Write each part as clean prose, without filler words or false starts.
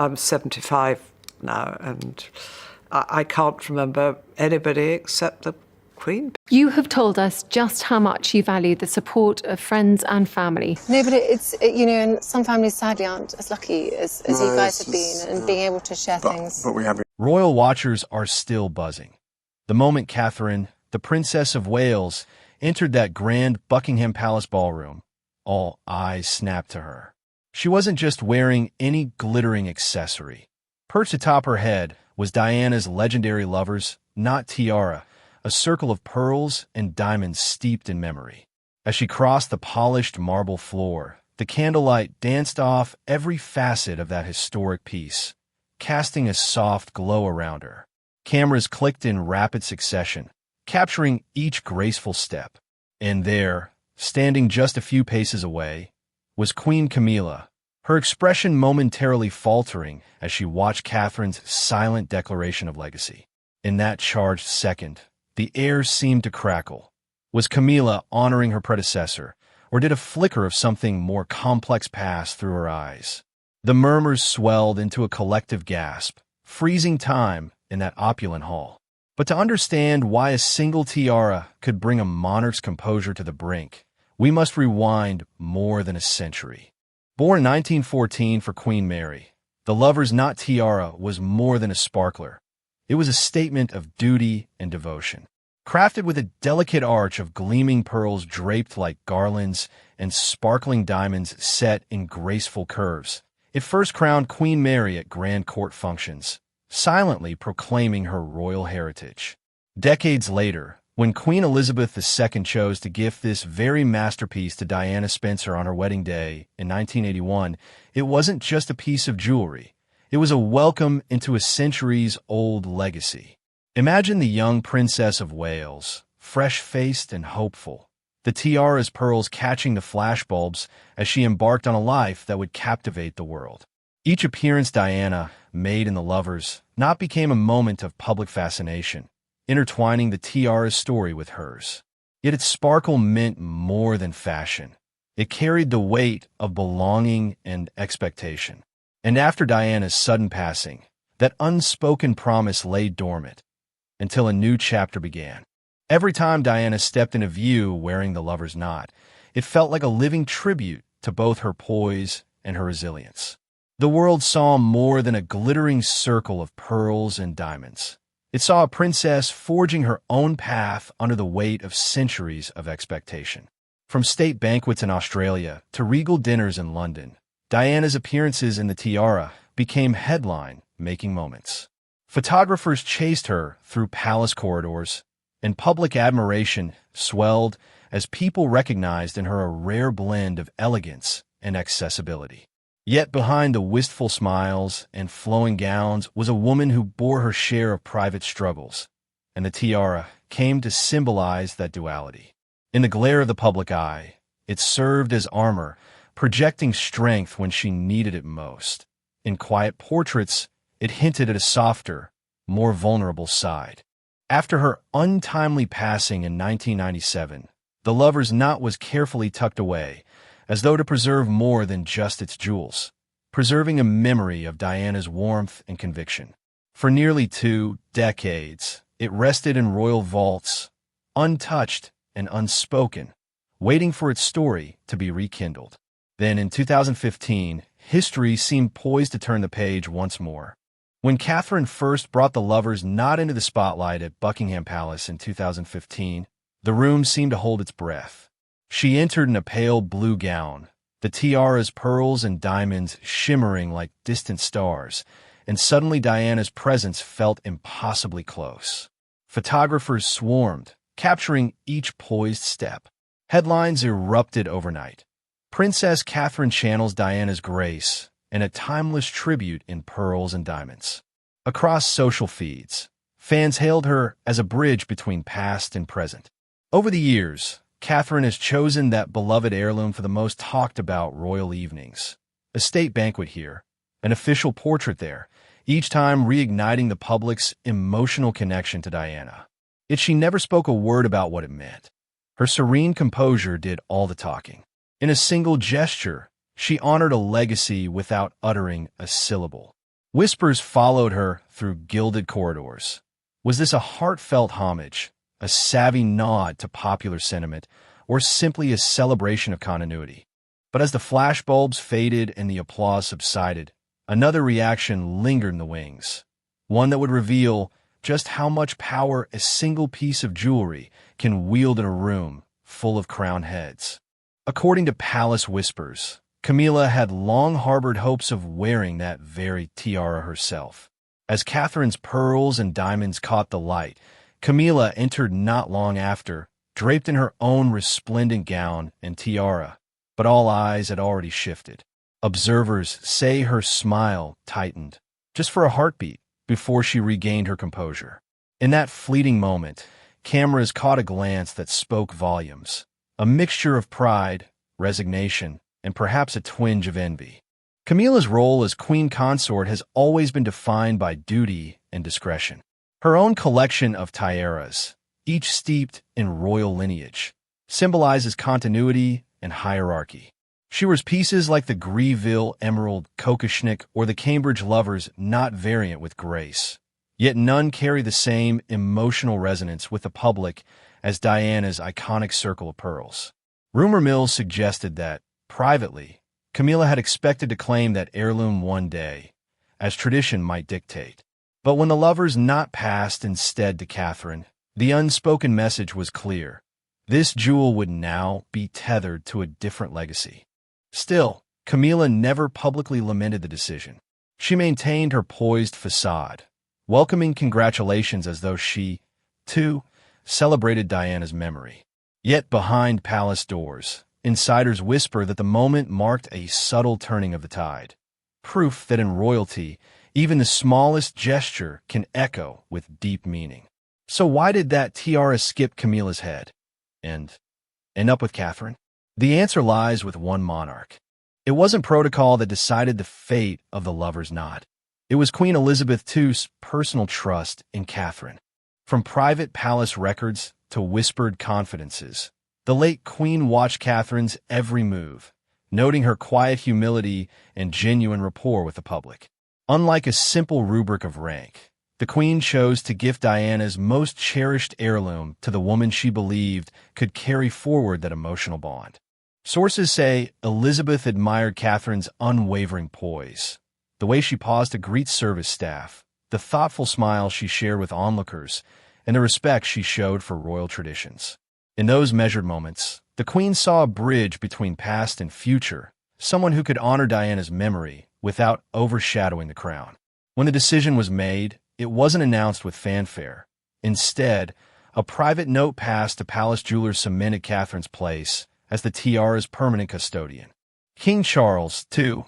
I'm 75 now, and I can't remember anybody except the Queen. You have told us just how much you value the support of friends and family. No, but and some families sadly aren't as lucky as you guys have been, and being able to share things. But we have. Royal watchers are still buzzing. The moment Catherine, the Princess of Wales, entered that grand Buckingham Palace ballroom, all eyes snapped to her. She wasn't just wearing any glittering accessory. Perched atop her head was Diana's legendary lover's, not tiara, a circle of pearls and diamonds steeped in memory. As she crossed the polished marble floor, the candlelight danced off every facet of that historic piece, casting a soft glow around her. Cameras clicked in rapid succession, capturing each graceful step. And there, standing just a few paces away, was Queen Camilla, her expression momentarily faltering as she watched Catherine's silent declaration of legacy. In that charged second, the air seemed to crackle. Was Camilla honoring her predecessor, or did a flicker of something more complex pass through her eyes? The murmurs swelled into a collective gasp, freezing time in that opulent hall. But to understand why a single tiara could bring a monarch's composure to the brink, we must rewind more than a century. Born 1914 for Queen Mary, the lover's not tiara was more than a sparkler. It was a statement of duty and devotion. Crafted with a delicate arch of gleaming pearls draped like garlands and sparkling diamonds set in graceful curves, it first crowned Queen Mary at grand court functions, silently proclaiming her royal heritage. Decades later, when Queen Elizabeth II chose to gift this very masterpiece to Diana Spencer on her wedding day in 1981, it wasn't just a piece of jewelry. It was a welcome into a centuries-old legacy. Imagine the young Princess of Wales, fresh-faced and hopeful, the tiara's pearls catching the flashbulbs as she embarked on a life that would captivate the world. Each appearance Diana made in The Lovers not became a moment of public fascination, intertwining the tiara's story with hers. Yet its sparkle meant more than fashion. It carried the weight of belonging and expectation. And after Diana's sudden passing, that unspoken promise lay dormant until a new chapter began. Every time Diana stepped into view wearing the lover's knot, it felt like a living tribute to both her poise and her resilience. The world saw more than a glittering circle of pearls and diamonds. It saw a princess forging her own path under the weight of centuries of expectation. From state banquets in Australia to regal dinners in London, Diana's appearances in the tiara became headline-making moments. Photographers chased her through palace corridors, and public admiration swelled as people recognized in her a rare blend of elegance and accessibility. Yet behind the wistful smiles and flowing gowns was a woman who bore her share of private struggles, and the tiara came to symbolize that duality. In the glare of the public eye, it served as armor, projecting strength when she needed it most. In quiet portraits, it hinted at a softer, more vulnerable side. After her untimely passing in 1997, the lover's knot was carefully tucked away, as though to preserve more than just its jewels, preserving a memory of Diana's warmth and conviction. For nearly 2 decades, it rested in royal vaults, untouched and unspoken, waiting for its story to be rekindled. Then in 2015, history seemed poised to turn the page once more. When Catherine first brought the lover's knot into the spotlight at Buckingham Palace in 2015, the room seemed to hold its breath. She entered in a pale blue gown, the tiara's pearls and diamonds shimmering like distant stars, and suddenly Diana's presence felt impossibly close. Photographers swarmed, capturing each poised step. Headlines erupted overnight. Princess Catherine channels Diana's grace, and a timeless tribute in pearls and diamonds. Across social feeds, fans hailed her as a bridge between past and present. Over the years, Catherine has chosen that beloved heirloom for the most talked-about royal evenings. A state banquet here, an official portrait there, each time reigniting the public's emotional connection to Diana. Yet she never spoke a word about what it meant. Her serene composure did all the talking. In a single gesture, she honored a legacy without uttering a syllable. Whispers followed her through gilded corridors. Was this a heartfelt homage, a savvy nod to popular sentiment, or simply a celebration of continuity? But as the flashbulbs faded and the applause subsided, another reaction lingered in the wings, one that would reveal just how much power a single piece of jewelry can wield in a room full of crowned heads. According to palace whispers, Camilla had long harbored hopes of wearing that very tiara herself. As Catherine's pearls and diamonds caught the light, Camilla entered not long after, draped in her own resplendent gown and tiara, but all eyes had already shifted. Observers say her smile tightened, just for a heartbeat, before she regained her composure. In that fleeting moment, cameras caught a glance that spoke volumes, a mixture of pride, resignation, and perhaps a twinge of envy. Camilla's role as queen consort has always been defined by duty and discretion. Her own collection of tiaras, each steeped in royal lineage, symbolizes continuity and hierarchy. She wears pieces like the Grieville Emerald Kokoschnik or the Cambridge Lovers Knot variant with grace. Yet none carry the same emotional resonance with the public as Diana's iconic circle of pearls. Rumor mills suggested that, privately, Camilla had expected to claim that heirloom one day, as tradition might dictate. But when the Lovers Knot passed instead to Catherine, the unspoken message was clear. This jewel would now be tethered to a different legacy. Still, Camilla never publicly lamented the decision. She maintained her poised facade, welcoming congratulations as though she, too, celebrated Diana's memory. Yet behind palace doors, insiders whisper that the moment marked a subtle turning of the tide, proof that in royalty, even the smallest gesture can echo with deep meaning. So why did that tiara skip Camilla's head and end up with Catherine? The answer lies with one monarch. It wasn't protocol that decided the fate of the Lovers' Knot. It was Queen Elizabeth II's personal trust in Catherine. From private palace records to whispered confidences, the late Queen watched Catherine's every move, noting her quiet humility and genuine rapport with the public. Unlike a simple rubric of rank, the Queen chose to gift Diana's most cherished heirloom to the woman she believed could carry forward that emotional bond. Sources say Elizabeth admired Catherine's unwavering poise, the way she paused to greet service staff, the thoughtful smile she shared with onlookers, and the respect she showed for royal traditions. In those measured moments, the Queen saw a bridge between past and future, someone who could honor Diana's memory without overshadowing the crown. When the decision was made, it wasn't announced with fanfare. Instead, a private note passed to palace jewelers cemented Catherine's place as the tiara's permanent custodian. King Charles, too,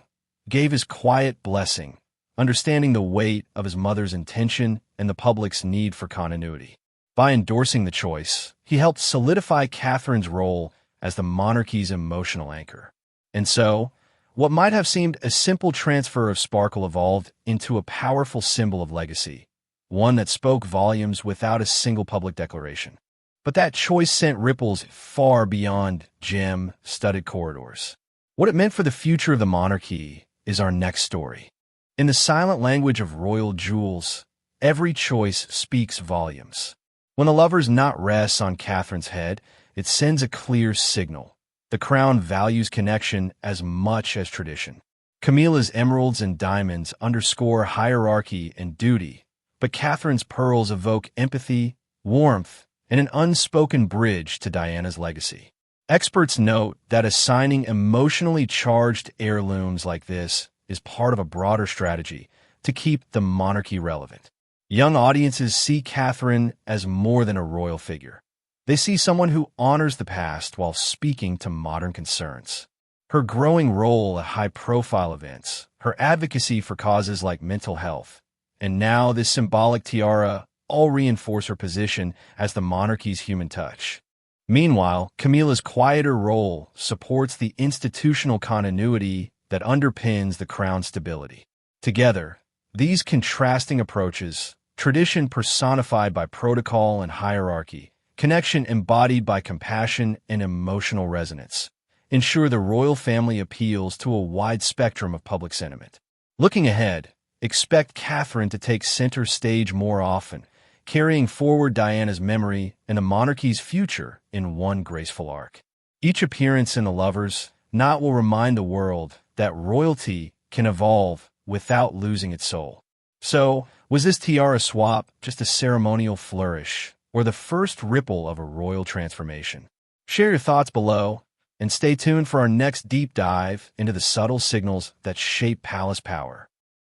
gave his quiet blessing, understanding the weight of his mother's intention and the public's need for continuity. By endorsing the choice, he helped solidify Catherine's role as the monarchy's emotional anchor. And so, what might have seemed a simple transfer of sparkle evolved into a powerful symbol of legacy, one that spoke volumes without a single public declaration. But that choice sent ripples far beyond gem-studded corridors. What it meant for the future of the monarchy is our next story. In the silent language of royal jewels, every choice speaks volumes. When the Lovers' Knot rests on Catherine's head, it sends a clear signal. The crown values connection as much as tradition. Camilla's emeralds and diamonds underscore hierarchy and duty, but Catherine's pearls evoke empathy, warmth, and an unspoken bridge to Diana's legacy. Experts note that assigning emotionally charged heirlooms like this is part of a broader strategy to keep the monarchy relevant. Young audiences see Catherine as more than a royal figure. They see someone who honors the past while speaking to modern concerns. Her growing role at high-profile events, her advocacy for causes like mental health, and now this symbolic tiara all reinforce her position as the monarchy's human touch. Meanwhile, Camilla's quieter role supports the institutional continuity that underpins the crown's stability. Together, these contrasting approaches, tradition personified by protocol and hierarchy, connection embodied by compassion and emotional resonance, ensure the royal family appeals to a wide spectrum of public sentiment. Looking ahead, expect Catherine to take center stage more often, carrying forward Diana's memory and a monarchy's future in one graceful arc. Each appearance in The Lovers' Knot will remind the world that royalty can evolve without losing its soul. So, was this tiara swap just a ceremonial flourish, or the first ripple of a royal transformation? Share your thoughts below, and stay tuned for our next deep dive into the subtle signals that shape palace power.